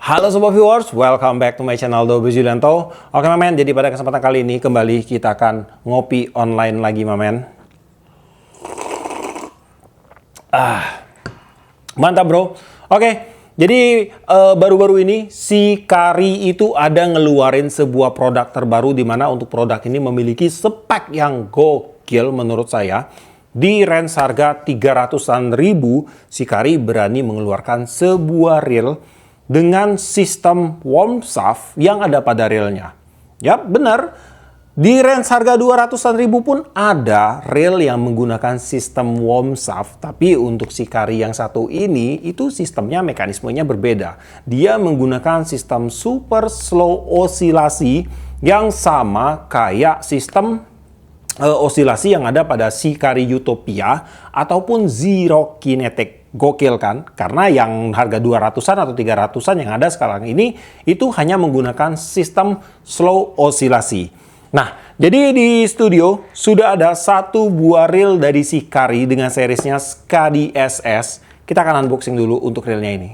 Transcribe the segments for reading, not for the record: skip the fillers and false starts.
Halo Sobat Viewers, welcome back to my channel Dobe Julianto. Oke Mamen, jadi pada kesempatan kali ini kembali kita akan ngopi online lagi Mamen. Mantap bro. Oke, jadi baru-baru ini si Kari itu ada ngeluarin sebuah produk terbaru di mana untuk produk ini memiliki spek yang gokil menurut saya. Di range harga 300-an ribu, si Kari berani mengeluarkan sebuah reel dengan sistem warm shaft yang ada pada reelnya. Yap, benar. Di range harga 200-an ribu pun ada reel yang menggunakan sistem warm shaft. Tapi untuk si Kari yang satu ini, itu sistemnya, mekanismenya berbeda. Dia menggunakan sistem super slow osilasi yang sama kayak sistem osilasi yang ada pada si Kari Utopia ataupun Zero Kinetic. Gokil kan? Karena yang harga 200-an atau 300-an yang ada sekarang ini itu hanya menggunakan sistem slow osilasi. Nah, jadi di studio sudah ada satu buah reel dari si Kari dengan seriesnya Skadi SS. Kita akan unboxing dulu untuk reelnya ini.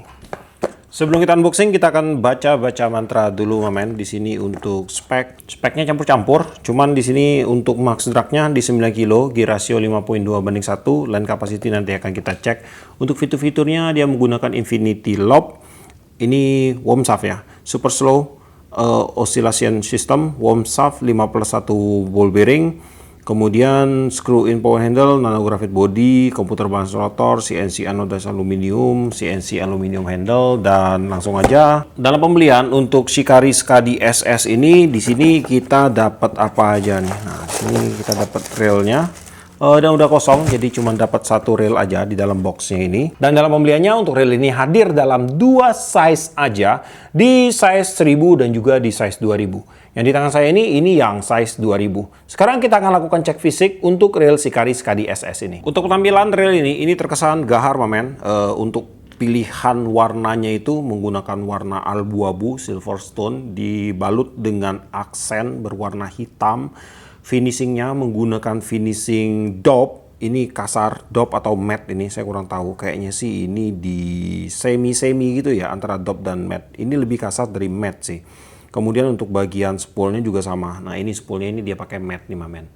Sebelum kita unboxing, kita akan baca mantra dulu, Mamen. Di sini untuk speknya campur-campur. Cuman di sini untuk max dragnya di 9 kilo, gear ratio 5.2/1, line capacity nanti akan kita cek. Untuk fitur-fiturnya dia menggunakan infinity loop. Ini warm shaft ya, super slow oscillation system, warm shaft 5+1 ball bearing. Kemudian screw in power handle, nanographic body, komputer balance rotor, CNC anodized aluminium, CNC aluminium handle, dan langsung aja dalam pembelian untuk si Kari Skadi SS ini di sini kita dapat apa aja nih. Nah, sini kita dapat reelnya. Dan udah kosong, jadi cuma dapat satu reel aja di dalam boxnya ini. Dan dalam pembeliannya untuk reel ini hadir dalam dua size aja, di size 1000 dan juga di size 2000. Yang di tangan saya ini yang size 2000. Sekarang kita akan lakukan cek fisik untuk reel si Kari Skadi SS ini. Untuk tampilan reel ini terkesan gahar Mamen. Untuk pilihan warnanya itu menggunakan warna abu-abu silverstone dibalut dengan aksen berwarna hitam. Finishingnya menggunakan finishing dope. Ini kasar dope atau matte ini saya kurang tahu. Kayaknya sih ini di semi gitu ya antara dope dan matte. Ini lebih kasar dari matte sih. Kemudian untuk bagian spoolnya juga sama. Nah ini spoolnya ini dia pakai matte nih Mamen.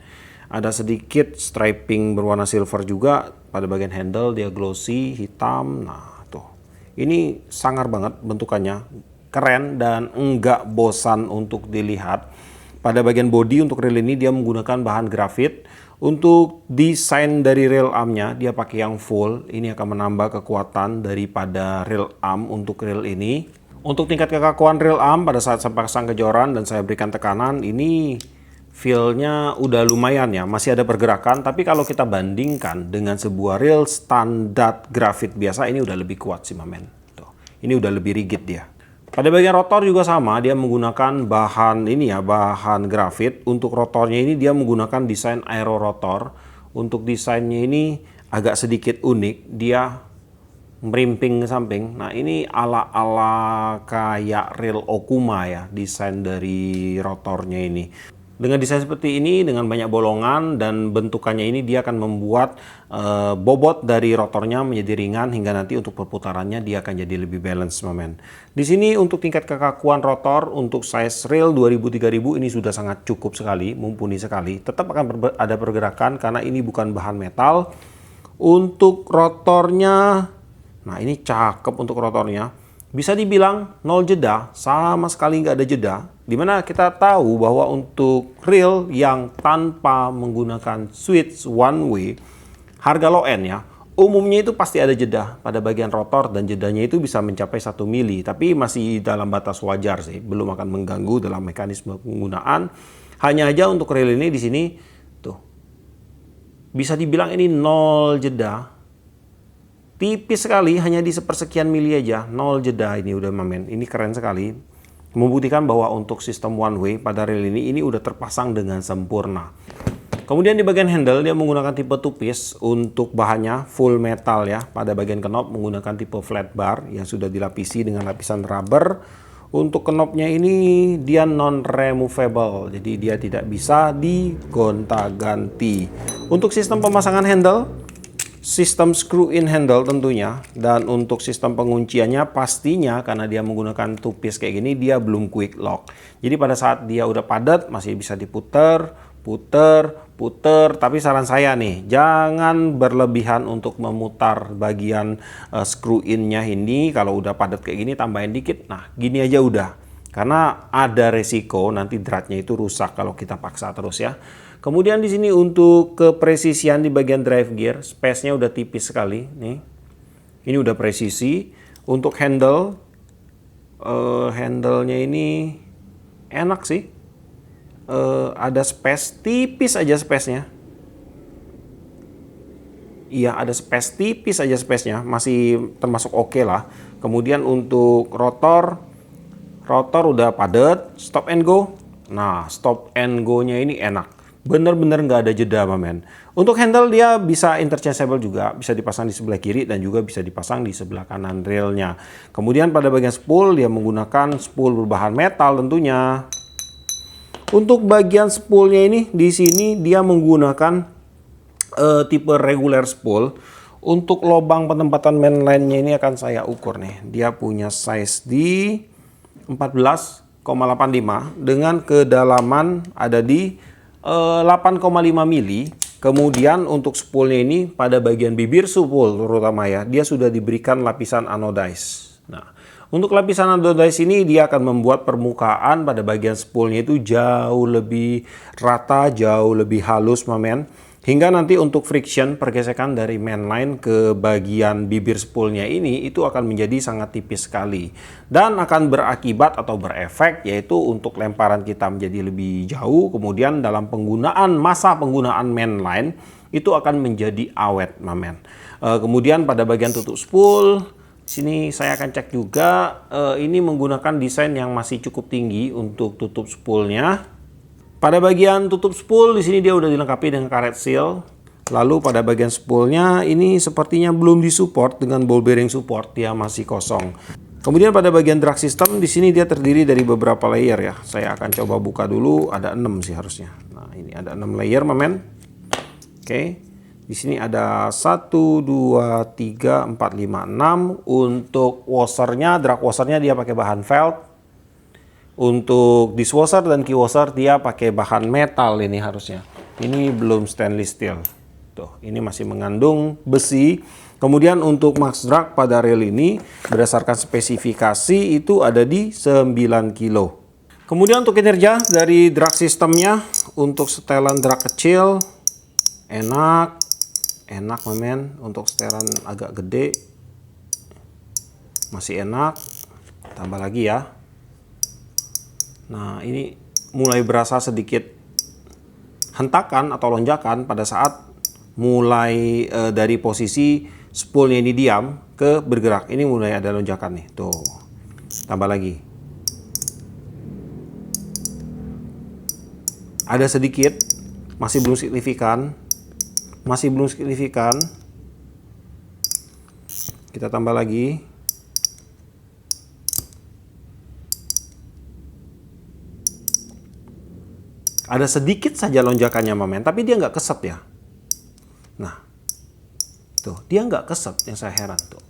Ada sedikit striping berwarna silver juga pada bagian handle, dia glossy hitam. Nah tuh, ini sangar banget bentukannya, keren dan enggak bosan untuk dilihat. Pada bagian body untuk reel ini dia menggunakan bahan grafit. Untuk desain dari reel armnya dia pakai yang full. Ini akan menambah kekuatan daripada reel arm untuk reel ini. Untuk tingkat kekakuan reel arm pada saat saya pasang kejoran dan saya berikan tekanan, ini feel-nya udah lumayan ya, masih ada pergerakan. Tapi kalau kita bandingkan dengan sebuah reel standar grafit biasa, ini udah lebih kuat sih Mamen. Tuh, ini udah lebih rigid dia. Pada bagian rotor juga sama, dia menggunakan bahan ini ya, bahan grafit. Untuk rotornya ini dia menggunakan desain aero rotor. Untuk desainnya ini agak sedikit unik, dia merimping ke samping. Nah ini ala-ala kayak reel Okuma ya, desain dari rotornya ini. Dengan desain seperti ini, dengan banyak bolongan dan bentukannya ini, dia akan membuat bobot dari rotornya menjadi ringan hingga nanti untuk perputarannya dia akan jadi lebih balance Mamen. Di sini untuk tingkat kekakuan rotor untuk size reel 2000-3000 ini sudah sangat cukup sekali, mumpuni sekali. Tetap akan ada pergerakan karena ini bukan bahan metal. Untuk rotornya, nah ini cakep untuk rotornya. Bisa dibilang nol jeda, sama sekali nggak ada jeda. Dimana kita tahu bahwa untuk reel yang tanpa menggunakan switch one way, harga low end ya, umumnya itu pasti ada jeda pada bagian rotor dan jedanya itu bisa mencapai 1 mili. Tapi masih dalam batas wajar sih, belum akan mengganggu dalam mekanisme penggunaan. Hanya aja untuk reel ini di sini tuh, bisa dibilang ini nol jeda. Tipis sekali, hanya di sepersekian mili aja, nol jeda ini udah Mamen. Ini keren sekali. Membuktikan bahwa untuk sistem one way pada reel ini udah terpasang dengan sempurna. Kemudian di bagian handle dia menggunakan tipe tupis. Untuk bahannya full metal ya. Pada bagian knob menggunakan tipe flat bar yang sudah dilapisi dengan lapisan rubber. Untuk knobnya ini dia non removable, jadi dia tidak bisa digonta-ganti. Untuk sistem pemasangan handle sistem screw in handle tentunya, dan untuk sistem pengunciannya pastinya karena dia menggunakan two piece kayak gini dia belum quick lock. Jadi pada saat dia udah padat masih bisa diputer, puter, tapi saran saya nih jangan berlebihan untuk memutar bagian screw in-nya ini. Kalau udah padat kayak gini tambahin dikit. Nah, gini aja udah. Karena ada resiko nanti dratnya itu rusak kalau kita paksa terus ya. Kemudian di sini untuk kepresisian di bagian drive gear, space-nya udah tipis sekali nih. Ini udah presisi. Untuk handle, handle-nya ini enak sih. Ada space, tipis aja space-nya. Iya, ada space, tipis aja space-nya. Masih termasuk oke lah. Kemudian untuk rotor udah padat, stop and go. Nah, stop and go-nya ini enak. Bener-bener nggak ada jeda, men. Untuk handle dia bisa interchangeable juga, bisa dipasang di sebelah kiri dan juga bisa dipasang di sebelah kanan railnya. Kemudian pada bagian spool dia menggunakan spool berbahan metal tentunya. Untuk bagian spoolnya ini di sini dia menggunakan tipe regular spool. Untuk lubang penempatan mainline-nya ini akan saya ukur nih. Dia punya size di 14,85 dengan kedalaman ada di 8,5 mili. Kemudian untuk spoolnya ini pada bagian bibir spool terutama ya, dia sudah diberikan lapisan anodize. Nah, untuk lapisan anodize ini dia akan membuat permukaan pada bagian spoolnya itu jauh lebih rata, jauh lebih halus, mamen. Hingga nanti untuk friction, pergesekan dari mainline ke bagian bibir spoolnya ini itu akan menjadi sangat tipis sekali. Dan akan berakibat atau berefek yaitu untuk lemparan kita menjadi lebih jauh. Kemudian dalam masa penggunaan mainline itu akan menjadi awet, mamen. Kemudian pada bagian tutup spool, sini saya akan cek juga. Ini menggunakan desain yang masih cukup tinggi untuk tutup spoolnya. Pada bagian tutup spool di sini dia udah dilengkapi dengan karet seal. Lalu pada bagian spoolnya ini sepertinya belum disupport dengan ball bearing support, dia masih kosong. Kemudian pada bagian drag system di sini dia terdiri dari beberapa layer ya. Saya akan coba buka dulu, ada 6 sih harusnya. Nah, ini ada 6 layer, mamen. Oke. Di sini ada 1 2 3 4 5 6. Untuk washernya, drag washernya dia pakai bahan felt. Untuk dishwasher dan keywasher dia pakai bahan metal ini harusnya. Ini belum stainless steel. Tuh, ini masih mengandung besi. Kemudian untuk max drag pada rail ini berdasarkan spesifikasi itu ada di 9 kilo. Kemudian untuk kinerja dari drag sistemnya, untuk setelan drag kecil enak, men. Untuk setelan agak gede masih enak. Tambah lagi ya. Nah, ini mulai berasa sedikit hentakan atau lonjakan pada saat mulai dari posisi spoolnya ini diam ke bergerak. Ini mulai ada lonjakan nih. Tuh. Tambah lagi. Ada sedikit, masih belum signifikan. Kita tambah lagi. Ada sedikit saja lonjakannya, mamen, tapi dia nggak keset ya. Nah, tuh, dia nggak keset, yang saya heran tuh.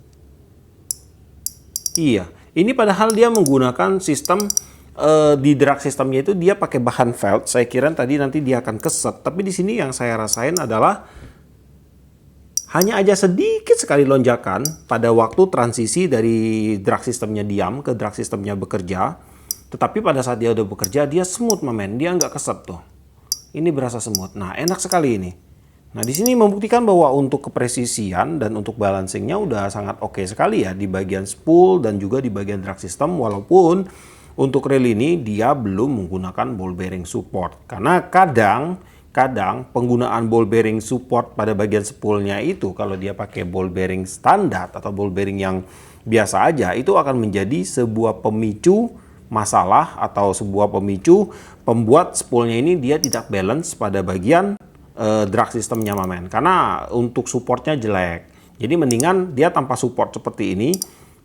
Iya, ini padahal dia menggunakan sistem di drag sistemnya itu dia pakai bahan felt. Saya kira tadi nanti dia akan keset, tapi di sini yang saya rasain adalah hanya aja sedikit sekali lonjakan pada waktu transisi dari drag sistemnya diam ke drag sistemnya bekerja. Tetapi pada saat dia udah bekerja, dia smooth, mamen. Dia nggak keset tuh. Ini berasa smooth. Nah, enak sekali ini. Nah, di sini membuktikan bahwa untuk kepresisian dan untuk balancingnya udah sangat oke sekali ya di bagian spool dan juga di bagian drag system. Walaupun untuk rail ini dia belum menggunakan ball bearing support. Karena kadang penggunaan ball bearing support pada bagian spoolnya itu kalau dia pakai ball bearing standar atau ball bearing yang biasa aja itu akan menjadi sebuah pemicu masalah atau sebuah pemicu pembuat spoolnya ini dia tidak balance pada bagian drag sistemnya, mamen. Karena untuk supportnya jelek. Jadi mendingan dia tanpa support seperti ini,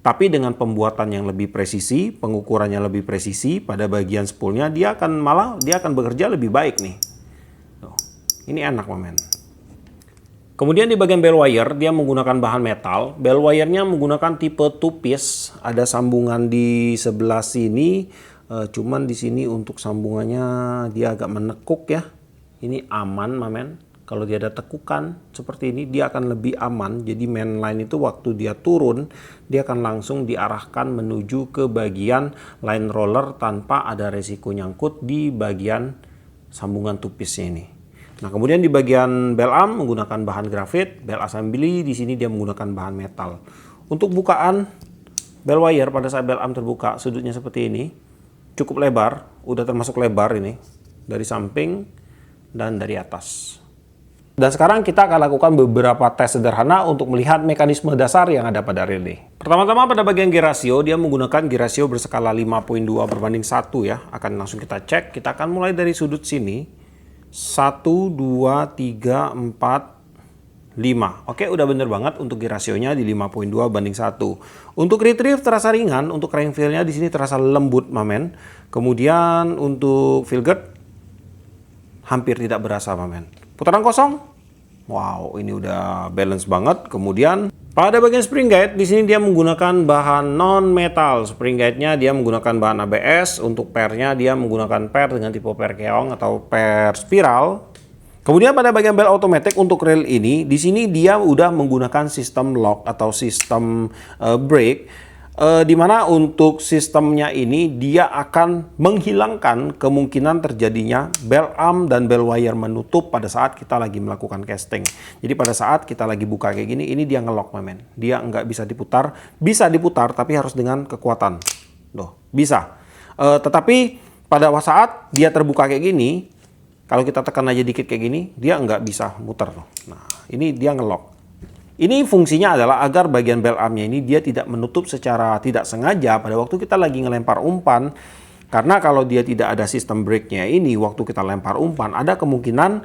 tapi dengan pembuatan yang lebih presisi, pengukurannya lebih presisi pada bagian spoolnya, dia akan bekerja lebih baik nih. Tuh. Ini enak, mamen. Kemudian di bagian bell wire dia menggunakan bahan metal. Bell wire-nya menggunakan tipe two piece. Ada sambungan di sebelah sini. Cuman di sini untuk sambungannya dia agak menekuk ya. Ini aman, mamen. Kalau dia ada tekukan seperti ini, dia akan lebih aman. Jadi main line itu waktu dia turun, dia akan langsung diarahkan menuju ke bagian line roller tanpa ada resiko nyangkut di bagian sambungan two piece-nya ini. Nah, kemudian di bagian bell arm menggunakan bahan grafit, bell assembly di sini dia menggunakan bahan metal. Untuk bukaan bell wire pada saat bell arm terbuka, sudutnya seperti ini, cukup lebar, udah termasuk lebar ini, dari samping dan dari atas. Dan sekarang kita akan lakukan beberapa tes sederhana untuk melihat mekanisme dasar yang ada pada reel ini. Pertama-tama pada bagian gear ratio, dia menggunakan gear ratio berskala 5.2/1 ya. Akan langsung kita cek, kita akan mulai dari sudut sini. 1, 2, 3, 4, 5. Oke, udah bener banget untuk gear rasionya di 5.2/1. Untuk retrieve terasa ringan, untuk crank feel-nya di sini terasa lembut, mamen. Kemudian untuk feel guard hampir tidak berasa, mamen. Putaran kosong, wow, ini udah balance banget. Kemudian pada bagian spring guide di sini dia menggunakan bahan non metal. Spring guide-nya dia menggunakan bahan ABS. Untuk pair-nya dia menggunakan pair dengan tipe pair keong atau pair spiral. Kemudian pada bagian bell automatic untuk reel ini, di sini dia udah menggunakan sistem lock atau sistem brake. Di mana untuk sistemnya ini dia akan menghilangkan kemungkinan terjadinya bell arm dan bell wire menutup pada saat kita lagi melakukan casting. Jadi pada saat kita lagi buka kayak gini, ini dia ngelock, mamen. Dia nggak bisa diputar tapi harus dengan kekuatan. Loh, bisa. Tetapi pada saat dia terbuka kayak gini, kalau kita tekan aja dikit kayak gini, dia nggak bisa muter. Nah, ini dia ngelock. Ini fungsinya adalah agar bagian bell arm-nya ini dia tidak menutup secara tidak sengaja pada waktu kita lagi ngelempar umpan. Karena kalau dia tidak ada sistem brake-nya ini, waktu kita lempar umpan, ada kemungkinan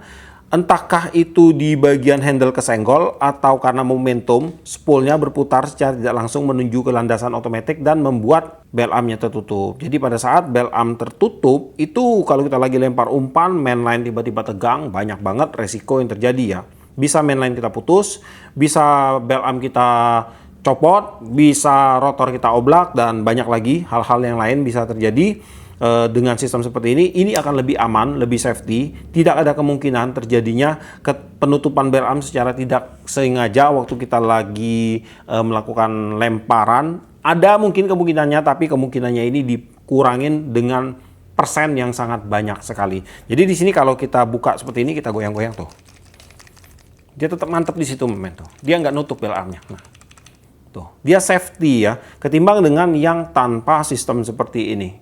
entahkah itu di bagian handle kesenggol atau karena momentum spoolnya berputar secara tidak langsung menuju ke landasan otomatis dan membuat bell arm-nya tertutup. Jadi pada saat bell arm tertutup, itu kalau kita lagi lempar umpan, mainline tiba-tiba tegang, banyak banget resiko yang terjadi ya. Bisa mainline kita putus, bisa bell arm kita copot, bisa rotor kita oblak, dan banyak lagi hal-hal yang lain bisa terjadi. Dengan sistem seperti ini akan lebih aman, lebih safety. Tidak ada kemungkinan terjadinya penutupan bell arm secara tidak sengaja waktu kita lagi melakukan lemparan. Ada mungkin kemungkinannya, tapi kemungkinannya ini dikurangin dengan persen yang sangat banyak sekali. Jadi di sini kalau kita buka seperti ini, kita goyang-goyang tuh. Dia tetap mantap di situ, men, tuh. Dia nggak nutup bell armnya. Nah, tuh. Dia safety ya, ketimbang dengan yang tanpa sistem seperti ini.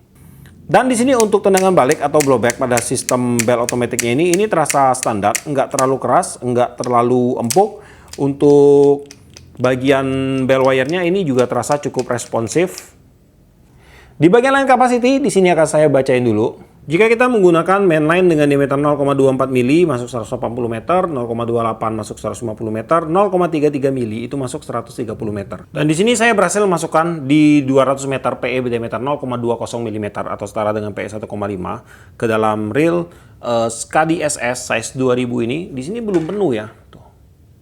Dan di sini untuk tendangan balik atau blowback pada sistem bell automaticnya ini terasa standar, nggak terlalu keras, nggak terlalu empuk. Untuk bagian bell wire-nya ini juga terasa cukup responsif. Di bagian line capacity, di sini akan saya bacain dulu. Jika kita menggunakan mainline dengan diameter 0,24 mili masuk 180 meter, 0,28 masuk 150 meter, 0,33 mili itu masuk 130 meter. Dan di sini saya berhasil masukkan di 200 meter PE berdiameter 0,20 mm atau setara dengan PE 1,5 ke dalam reel Skadi SS size 2000 ini. Di sini belum penuh ya. Tuh.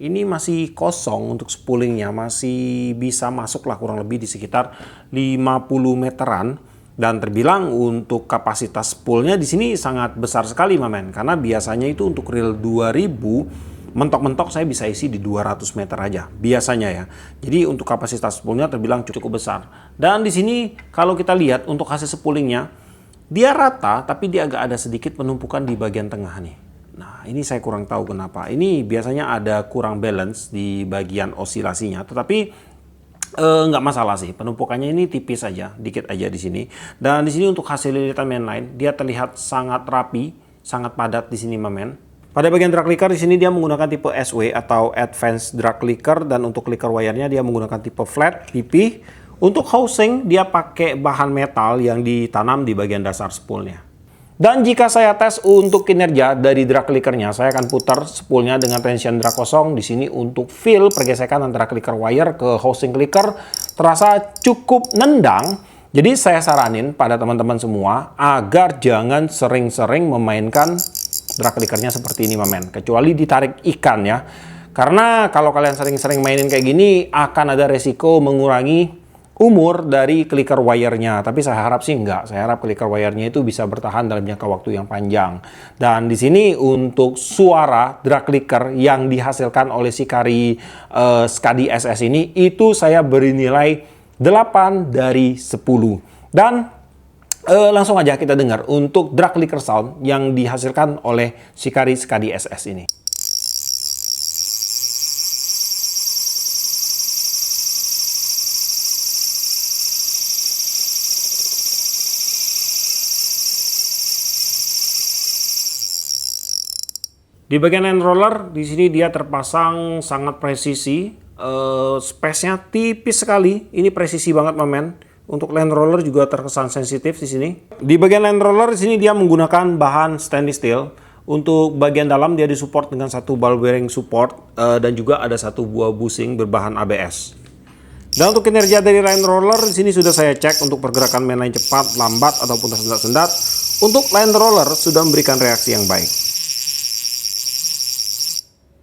Ini masih kosong untuk spoolingnya, masih bisa masuk lah kurang lebih di sekitar 50 meteran. Dan terbilang untuk kapasitas spoolnya di sini sangat besar sekali, mamen. Karena biasanya itu untuk reel 2000, mentok-mentok saya bisa isi di 200 meter aja. Biasanya ya. Jadi untuk kapasitas spoolnya terbilang cukup besar. Dan di sini kalau kita lihat untuk hasil spoolingnya, dia rata tapi dia agak ada sedikit penumpukan di bagian tengah nih. Nah, ini saya kurang tahu kenapa. Ini biasanya ada kurang balance di bagian osilasinya. Tetapi nggak masalah sih, penumpukannya ini tipis aja, dikit aja di sini. Dan di sini untuk hasil lilitan mainline, dia terlihat sangat rapi, sangat padat di sini, mamen. Pada bagian drag clicker di sini dia menggunakan tipe SW atau Advanced Drag Clicker, dan untuk clicker wire-nya dia menggunakan tipe flat, pipih. Untuk housing dia pakai bahan metal yang ditanam di bagian dasar spoolnya. Dan jika saya tes untuk kinerja dari drag clickernya, saya akan putar spoolnya dengan tension drag kosong. Di sini untuk feel pergesekan antara clicker wire ke housing clicker terasa cukup nendang. Jadi saya saranin pada teman-teman semua agar jangan sering-sering memainkan drag clickernya seperti ini, mamen. Kecuali ditarik ikan ya. Karena kalau kalian sering-sering mainin kayak gini, akan ada resiko mengurangi umur dari clicker wire-nya. Tapi saya harap sih enggak. Saya harap clicker wire-nya itu bisa bertahan dalam jangka waktu yang panjang. Dan di sini untuk suara drag clicker yang dihasilkan oleh Shikari Skadi SS ini, itu saya beri nilai 8 dari 10. Dan langsung aja kita dengar untuk drag clicker sound yang dihasilkan oleh Shikari Skadi SS ini. Di bagian land roller, di sini dia terpasang sangat presisi. Space-nya tipis sekali. Ini presisi banget, men. Untuk land roller juga terkesan sensitif di sini. Di bagian land roller di sini dia menggunakan bahan stainless steel. Untuk bagian dalam dia disupport dengan satu ball bearing support dan juga ada satu buah bushing berbahan ABS. Dan untuk kinerja dari land roller di sini sudah saya cek untuk pergerakan mainline cepat, lambat ataupun tersendat-sendat. Untuk land roller sudah memberikan reaksi yang baik.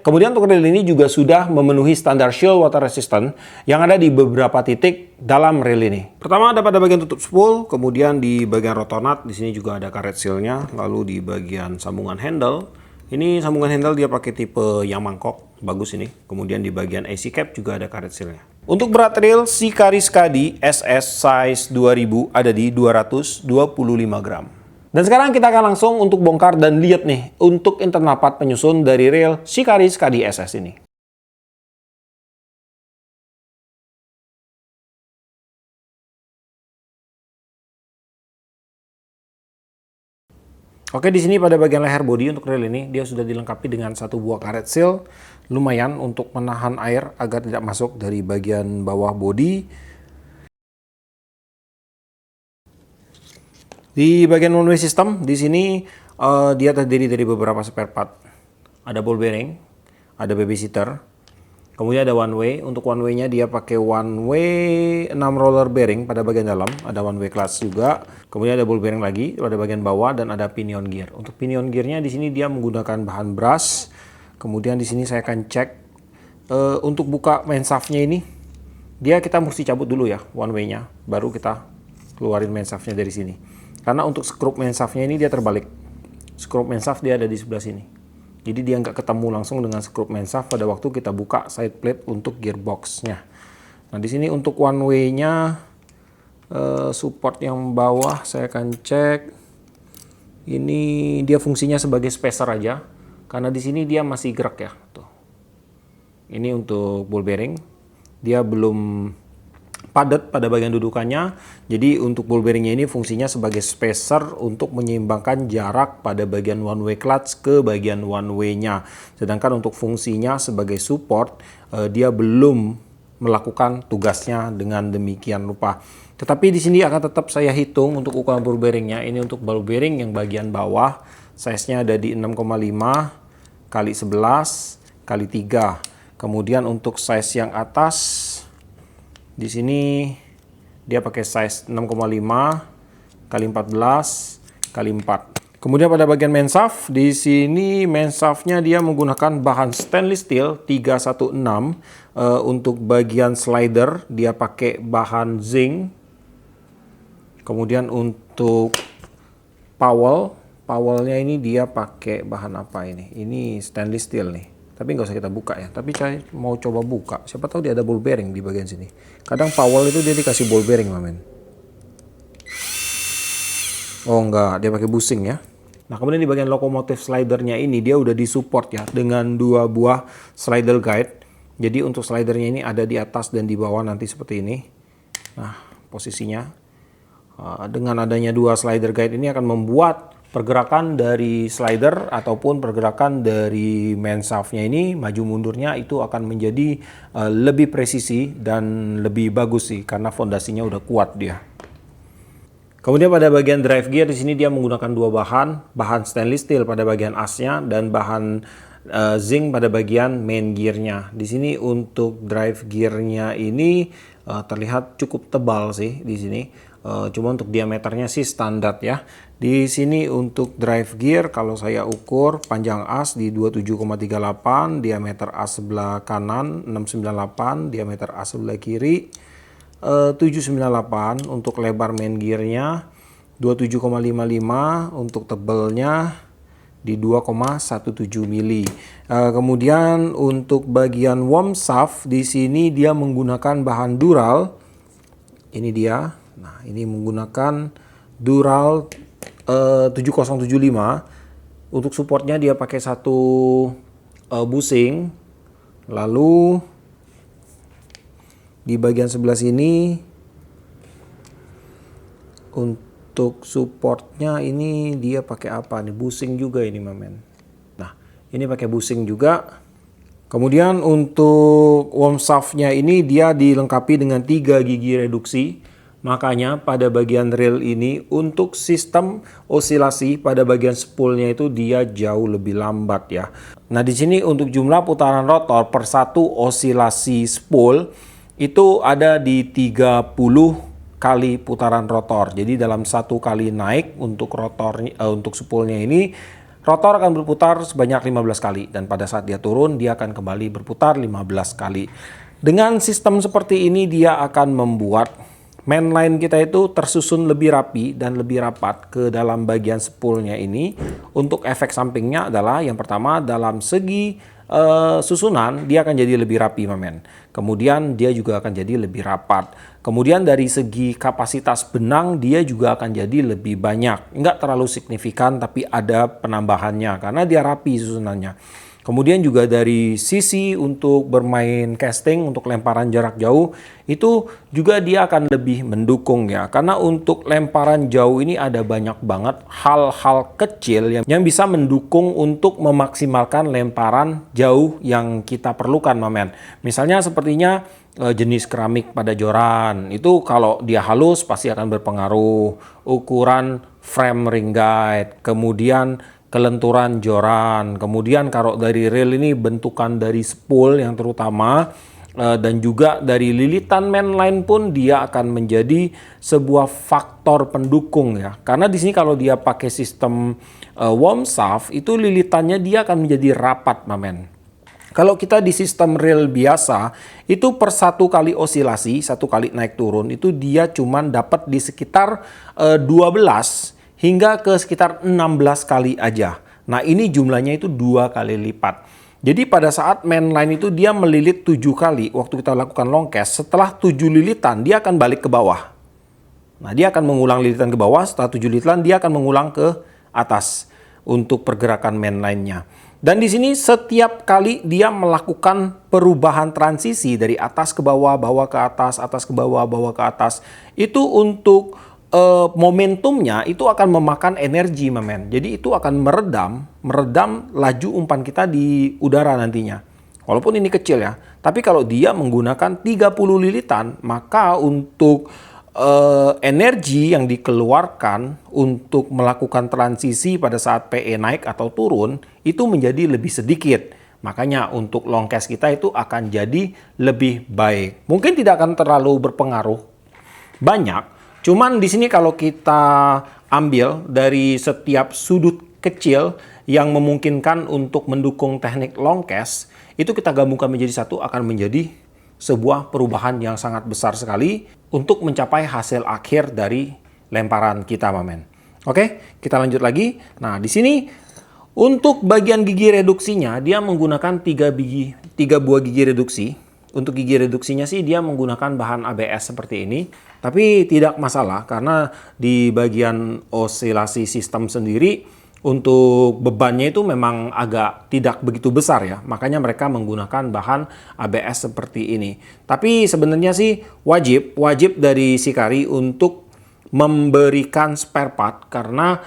Kemudian untuk reel ini juga sudah memenuhi standar shield water resistant yang ada di beberapa titik dalam reel ini. Pertama ada pada bagian tutup spool, kemudian di bagian rotor nut, di sini juga ada karet sealnya, lalu di bagian sambungan handle. Ini sambungan handle dia pakai tipe yang mangkok, bagus ini. Kemudian di bagian AC cap juga ada karet sealnya. Untuk berat reel Shikari Skadi SS size 2000 ada di 225 gram. Dan sekarang kita akan langsung untuk bongkar dan lihat nih untuk internal part penyusun dari reel Shikari Skadi SS ini. Oke, di sini pada bagian leher bodi untuk reel ini dia sudah dilengkapi dengan satu buah karet seal, lumayan untuk menahan air agar tidak masuk dari bagian bawah bodi. Di bagian one way system, di sini dia terdiri dari beberapa spare part. Ada ball bearing, ada babysitter, kemudian ada one way. Untuk one way-nya dia pakai one way 6 roller bearing pada bagian dalam, ada one way clutch juga. Kemudian ada ball bearing lagi pada bagian bawah dan ada pinion gear. Untuk pinion gear-nya di sini dia menggunakan bahan brass. Kemudian di sini saya akan cek untuk buka main shaft-nya ini. Kita mesti cabut dulu ya one way-nya, baru kita keluarin main shaft-nya dari sini. Karena untuk skrup main shaft-nya ini dia terbalik. Skrup main shaft dia ada di sebelah sini. Jadi dia nggak ketemu langsung dengan skrup main shaft pada waktu kita buka side plate untuk gearbox-nya. Nah di sini untuk one way-nya support yang bawah saya akan cek. Ini dia fungsinya sebagai spacer aja. Karena di sini dia masih gerak ya. Tuh. Ini untuk ball bearing. Dia belum padat pada bagian dudukannya, jadi untuk ball bearingnya ini fungsinya sebagai spacer untuk menyeimbangkan jarak pada bagian one way clutch ke bagian one way-nya. Sedangkan untuk fungsinya sebagai support, dia belum melakukan tugasnya dengan demikian rupa. Tetapi di sini akan tetap saya hitung untuk ukuran ball bearingnya. Ini untuk ball bearing yang bagian bawah, size-nya ada di 6,5 kali 11 kali 3. Kemudian untuk size yang atas di sini dia pakai size 6,5 kali 14 kali 4. Kemudian pada bagian main shaft, di sini main shaft-nya dia menggunakan bahan stainless steel 316. Untuk bagian slider dia pakai bahan zinc. Kemudian untuk powell-nya ini dia pakai bahan apa ini? Ini stainless steel nih. Tapi nggak usah kita buka ya. Tapi saya mau coba buka. Siapa tahu dia ada ball bearing di bagian sini. Kadang powell itu dia dikasih ball bearing, mamen. Oh enggak, dia pakai bushing ya. Nah kemudian di bagian lokomotif slidernya ini dia udah disupport ya dengan dua buah slider guide. Jadi untuk slidernya ini ada di atas dan di bawah nanti seperti ini. Nah posisinya dengan adanya dua slider guide ini akan membuat pergerakan dari slider ataupun pergerakan dari main shaft-nya ini maju mundurnya itu akan menjadi lebih presisi dan lebih bagus sih karena fondasinya udah kuat dia. Kemudian pada bagian drive gear di sini dia menggunakan dua bahan stainless steel pada bagian asnya dan bahan zinc pada bagian main gearnya. Di sini untuk drive gearnya ini terlihat cukup tebal sih di sini. Cuma untuk diameternya sih standar ya. Di sini untuk drive gear kalau saya ukur panjang as di 27,38, diameter as sebelah kanan 698, diameter as sebelah kiri 798. Untuk lebar main gearnya 27,55, untuk tebelnya di 2,17 mili. Kemudian untuk bagian worm shaft di sini dia menggunakan bahan dural. Ini dia. Nah, ini menggunakan dural 7075. Untuk supportnya dia pakai satu bushing. Lalu di bagian sebelah sini untuk supportnya ini dia pakai apa nih? Bushing juga ini, Mamen. Nah, ini pakai bushing juga. Kemudian untuk worm shaft-nya ini dia dilengkapi dengan 3 gigi reduksi. Makanya pada bagian reel ini untuk sistem osilasi pada bagian spoolnya itu dia jauh lebih lambat ya. Nah, di sini untuk jumlah putaran rotor per satu osilasi spool itu ada di 30 kali putaran rotor. Jadi dalam satu kali naik untuk untuk spoolnya ini rotor akan berputar sebanyak 15 kali dan pada saat dia turun dia akan kembali berputar 15 kali. Dengan sistem seperti ini dia akan membuat mainline kita itu tersusun lebih rapi dan lebih rapat ke dalam bagian spoolnya ini. Untuk efek sampingnya adalah yang pertama dalam segi susunan dia akan jadi lebih rapi, Mamen. Kemudian dia juga akan jadi lebih rapat. Kemudian dari segi kapasitas benang dia juga akan jadi lebih banyak. Enggak terlalu signifikan tapi ada penambahannya karena dia rapi susunannya. Kemudian juga dari sisi untuk bermain casting, untuk lemparan jarak jauh, itu juga dia akan lebih mendukung ya. Karena untuk lemparan jauh ini ada banyak banget hal-hal kecil yang bisa mendukung untuk memaksimalkan lemparan jauh yang kita perlukan, Mamen. Misalnya sepertinya jenis keramik pada joran, itu kalau dia halus pasti akan berpengaruh. Ukuran frame ring guide, kemudian kelenturan joran, kemudian kalau dari reel ini bentukan dari spool yang terutama dan juga dari lilitan mainline pun dia akan menjadi sebuah faktor pendukung ya. Karena di sini kalau dia pakai sistem worm shaft itu lilitannya dia akan menjadi rapat, Mamen. Kalau kita di sistem reel biasa itu per satu kali osilasi, satu kali naik turun itu dia cuman dapat di sekitar 12 hingga ke sekitar 16 kali aja. Nah, ini jumlahnya itu 2 kali lipat. Jadi pada saat mainline itu dia melilit 7 kali waktu kita lakukan long cast, setelah 7 lilitan dia akan balik ke bawah. Nah, dia akan mengulang lilitan ke bawah, setelah 7 lilitan dia akan mengulang ke atas untuk pergerakan mainline-nya. Dan di sini setiap kali dia melakukan perubahan transisi dari atas ke bawah, bawah ke atas ke bawah, bawah ke atas, itu untuk momentumnya itu akan memakan energi, Mamen. Jadi itu akan meredam laju umpan kita di udara nantinya. Walaupun ini kecil ya. Tapi kalau dia menggunakan 30 lilitan, maka untuk energi yang dikeluarkan untuk melakukan transisi pada saat PE naik atau turun itu menjadi lebih sedikit. Makanya untuk long cast kita itu akan jadi lebih baik. Mungkin tidak akan terlalu berpengaruh banyak. Cuman di sini kalau kita ambil dari setiap sudut kecil yang memungkinkan untuk mendukung teknik long cast, itu kita gabungkan menjadi satu akan menjadi sebuah perubahan yang sangat besar sekali untuk mencapai hasil akhir dari lemparan kita, Mamen. Oke, kita lanjut lagi. Nah, di sini untuk bagian gigi reduksinya dia menggunakan 3 buah gigi reduksi. Untuk gigi reduksinya sih dia menggunakan bahan ABS seperti ini. Tapi tidak masalah karena di bagian osilasi sistem sendiri untuk bebannya itu memang agak tidak begitu besar ya. Makanya mereka menggunakan bahan ABS seperti ini. Tapi sebenarnya sih wajib dari Shikari untuk memberikan spare part karena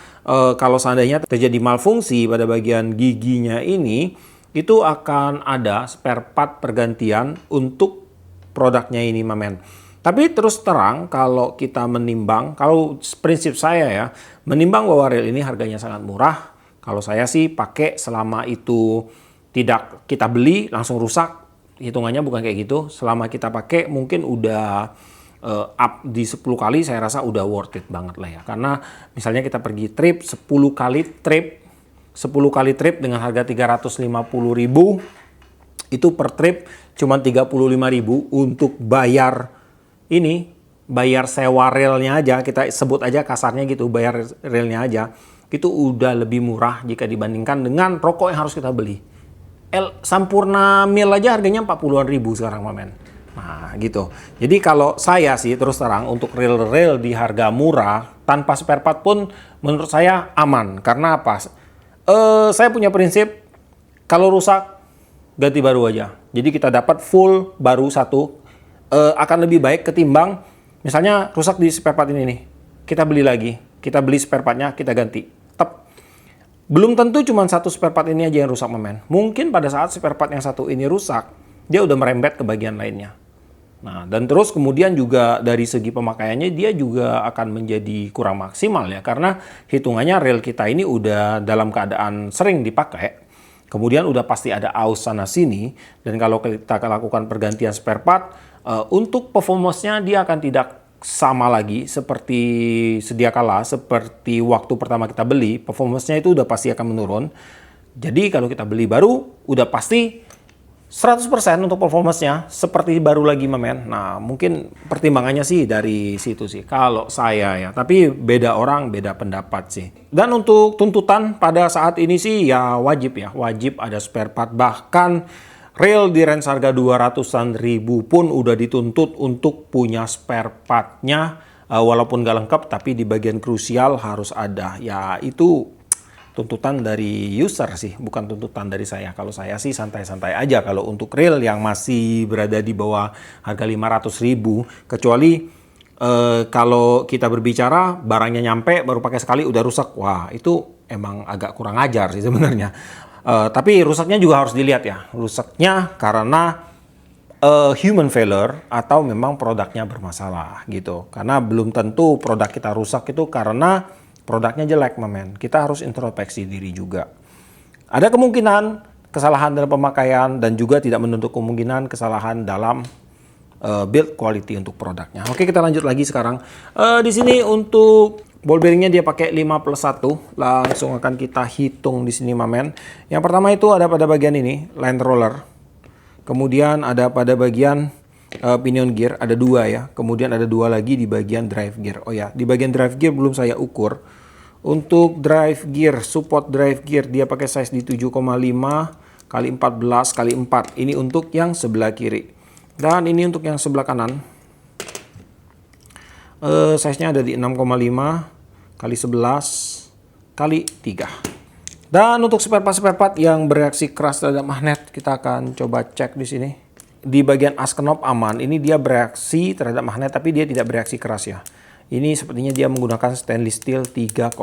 kalau seandainya terjadi malfungsi pada bagian giginya ini, itu akan ada spare part pergantian untuk produknya ini, Mamen. Tapi terus terang kalau kita menimbang, kalau prinsip saya ya, menimbang bahwa reel ini harganya sangat murah, kalau saya sih pakai selama itu tidak kita beli langsung rusak, hitungannya bukan kayak gitu. Selama kita pakai mungkin udah up di 10 kali, saya rasa udah worth it banget lah ya. Karena misalnya kita pergi trip 10 kali trip dengan harga 350.000, itu per trip cuma 35.000 untuk bayar sewa relnya aja, kita sebut aja kasarnya gitu, bayar relnya aja, itu udah lebih murah jika dibandingkan dengan rokok yang harus kita beli. Sampurna Mil aja harganya 40-an ribu sekarang, men. Nah, gitu. Jadi kalau saya sih terus terang untuk rel-rel di harga murah tanpa spare part pun menurut saya aman. Karena apa? Saya punya prinsip kalau rusak ganti baru aja. Jadi kita dapat full baru satu akan lebih baik ketimbang misalnya rusak di spare part ini nih. Kita beli lagi, kita beli spare partnya, kita ganti. Belum tentu cuma satu spare part ini aja yang rusak, men. Mungkin pada saat spare part yang satu ini rusak, dia udah merembet ke bagian lainnya. Nah, dan terus kemudian juga dari segi pemakaiannya dia juga akan menjadi kurang maksimal ya, karena hitungannya rel kita ini udah dalam keadaan sering dipakai, kemudian udah pasti ada aus sana sini, dan kalau kita lakukan pergantian spare part, untuk performance-nya dia akan tidak sama lagi seperti sedia kala, seperti waktu pertama kita beli, performance-nya itu udah pasti akan menurun. Jadi kalau kita beli baru, udah pasti 100% untuk performance-nya seperti baru lagi, men. Nah, mungkin pertimbangannya sih dari situ sih kalau saya ya. Tapi beda orang, beda pendapat sih. Dan untuk tuntutan pada saat ini sih ya wajib ada spare part. Bahkan rel di range harga 200-an ribu pun udah dituntut untuk punya spare part-nya. Walaupun gak lengkap, tapi di bagian krusial harus ada. Ya itu tuntutan dari user sih, bukan tuntutan dari saya. Kalau saya sih santai-santai aja kalau untuk reel yang masih berada di bawah harga 500.000, kecuali kalau kita berbicara barangnya nyampe baru pakai sekali udah rusak. Wah, itu emang agak kurang ajar sih sebenarnya. Tapi rusaknya juga harus dilihat ya. Rusaknya karena human failure atau memang produknya bermasalah gitu. Karena belum tentu produk kita rusak itu karena produknya jelek, men. Kita harus introspeksi diri juga. Ada kemungkinan kesalahan dalam pemakaian dan juga tidak menutup kemungkinan kesalahan dalam build quality untuk produknya. Oke, kita lanjut lagi sekarang. Di sini untuk ball bearingnya dia pakai 5+1. Langsung akan kita hitung di sini, men. Yang pertama itu ada pada bagian ini, line roller. Kemudian ada pada bagian pinion gear, ada 2 ya. Kemudian ada 2 lagi di bagian drive gear. Oh ya, di bagian drive gear belum saya ukur. Untuk drive gear, support drive gear dia pakai size di 7,5 kali 14 kali 4. Ini untuk yang sebelah kiri. Dan ini untuk yang sebelah kanan. Size-nya ada di 6,5 kali 11 kali 3. Dan untuk spare part yang bereaksi keras terhadap magnet, kita akan coba cek di sini. Di bagian as knob aman, ini dia bereaksi terhadap magnet tapi dia tidak bereaksi keras ya. Ini sepertinya dia menggunakan stainless steel 304.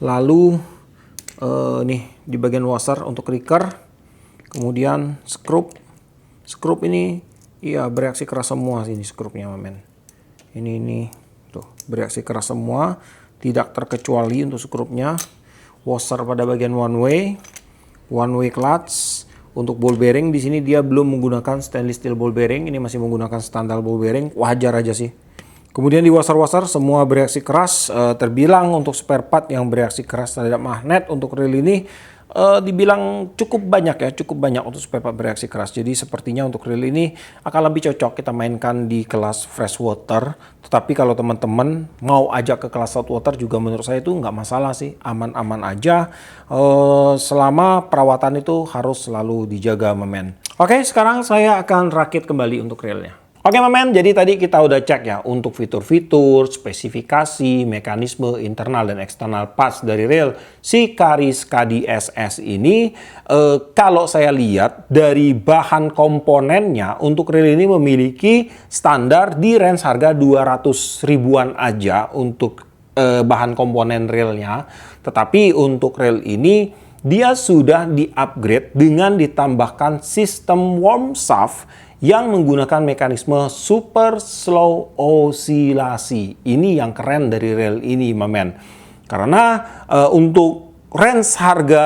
Lalu nih di bagian washer untuk riker. Kemudian skrup ini iya bereaksi keras semua sini skrupnya, men. Ini tuh bereaksi keras semua, tidak terkecuali untuk skrupnya. Washer pada bagian one way clutch. Untuk ball bearing di sini dia belum menggunakan stainless steel ball bearing, ini masih menggunakan standar ball bearing, wajar aja sih. Kemudian di washer semua bereaksi keras, terbilang untuk spare part yang bereaksi keras terhadap magnet untuk reel ini dibilang cukup banyak untuk spare part bereaksi keras. Jadi sepertinya untuk reel ini akan lebih cocok kita mainkan di kelas freshwater. Tetapi kalau teman-teman mau ajak ke kelas saltwater juga menurut saya itu nggak masalah sih, aman-aman aja. Selama perawatan itu harus selalu dijaga, men. Oke, sekarang saya akan rakit kembali untuk reelnya. Oke, men, jadi tadi kita udah cek ya untuk fitur-fitur, spesifikasi, mekanisme internal dan eksternal parts dari reel si Caris KDSS ini. Kalau saya lihat dari bahan komponennya untuk reel ini memiliki standar di range harga 200 ribuan aja untuk bahan komponen reelnya. Tetapi untuk reel ini dia sudah di-upgrade dengan ditambahkan sistem warm shaft yang menggunakan mekanisme super slow osilasi. Ini yang keren dari reel ini, men. Karena untuk range harga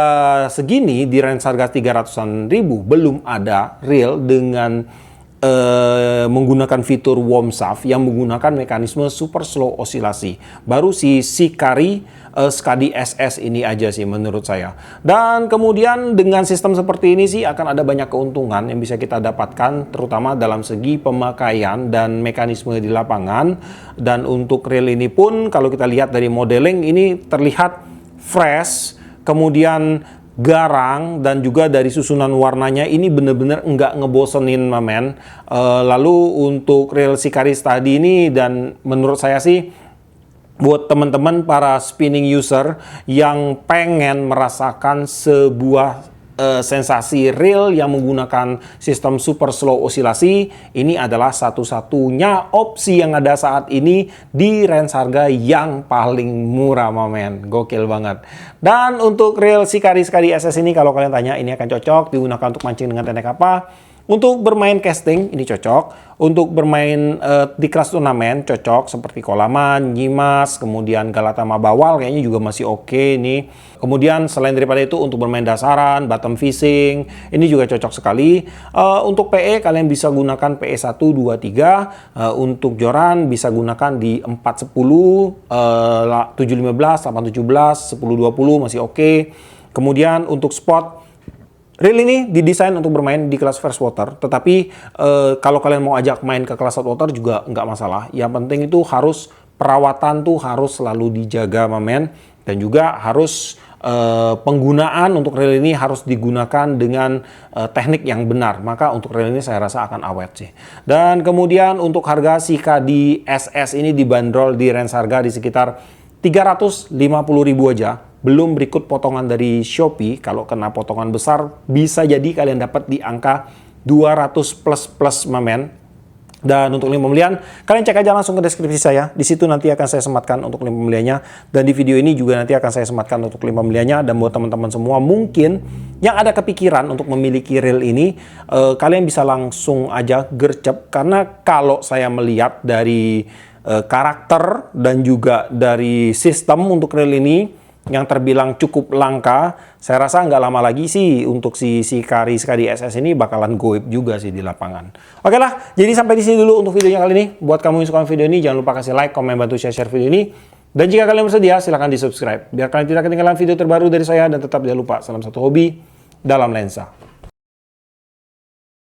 segini, di range harga 300-an ribu, belum ada reel dengan menggunakan fitur warm shaft yang menggunakan mekanisme super slow osilasi. Baru si Hikari Skadi SS ini aja sih menurut saya. Dan kemudian dengan sistem seperti ini sih akan ada banyak keuntungan yang bisa kita dapatkan, terutama dalam segi pemakaian dan mekanisme di lapangan. Dan untuk rail ini pun kalau kita lihat dari modeling ini terlihat fresh, kemudian garang, dan juga dari susunan warnanya ini bener-bener enggak ngebosenin mamen. Lalu untuk rail Hikari tadi ini, dan menurut saya sih buat teman-teman para spinning user yang pengen merasakan sebuah sensasi real yang menggunakan sistem super slow osilasi, ini adalah satu-satunya opsi yang ada saat ini di range harga yang paling murah mamen. Gokil banget. Dan untuk reel Hikari SS ini kalau kalian tanya ini akan cocok digunakan untuk mancing dengan teknik apa? Untuk bermain casting ini cocok, untuk bermain di kelas turnamen cocok seperti Kolaman, Nyimas, kemudian Galatama Bawal kayaknya juga masih oke nih. Kemudian selain daripada itu untuk bermain dasaran, bottom fishing ini juga cocok sekali. Untuk PE kalian bisa gunakan PE 1, 2, 3. Untuk joran bisa gunakan di 410, 715, 817, 1020 masih oke. Kemudian untuk spot, reel ini didesain untuk bermain di kelas first water, tetapi kalau kalian mau ajak main ke kelas hot water juga nggak masalah. Yang penting itu harus perawatan tuh harus selalu dijaga mamen, dan juga harus penggunaan untuk reel ini harus digunakan dengan teknik yang benar. Maka untuk reel ini saya rasa akan awet sih. Dan kemudian untuk harga Hikari SS ini dibanderol di range harga di sekitar 350.000 aja. Belum berikut potongan dari Shopee. Kalau kena potongan besar bisa jadi kalian dapat di angka 200 plus mamen. Dan untuk link pembelian kalian cek aja langsung ke deskripsi saya. Di situ nanti akan saya sematkan untuk link pembeliannya, dan di video ini juga nanti akan saya sematkan untuk link pembeliannya. Dan buat teman-teman semua mungkin yang ada kepikiran untuk memiliki reel ini, kalian bisa langsung aja gercep, karena kalau saya melihat dari karakter dan juga dari sistem untuk reel ini yang terbilang cukup langka, saya rasa nggak lama lagi sih untuk si Hikari Skadi SS ini bakalan goib juga sih di lapangan. Oke lah, jadi sampai di sini dulu untuk videonya kali ini. Buat kamu yang suka video ini, jangan lupa kasih like, komen, bantu share video ini. Dan jika kalian bersedia, silahkan di subscribe biar kalian tidak ketinggalan video terbaru dari saya. Dan tetap jangan lupa, salam satu hobi dalam lensa.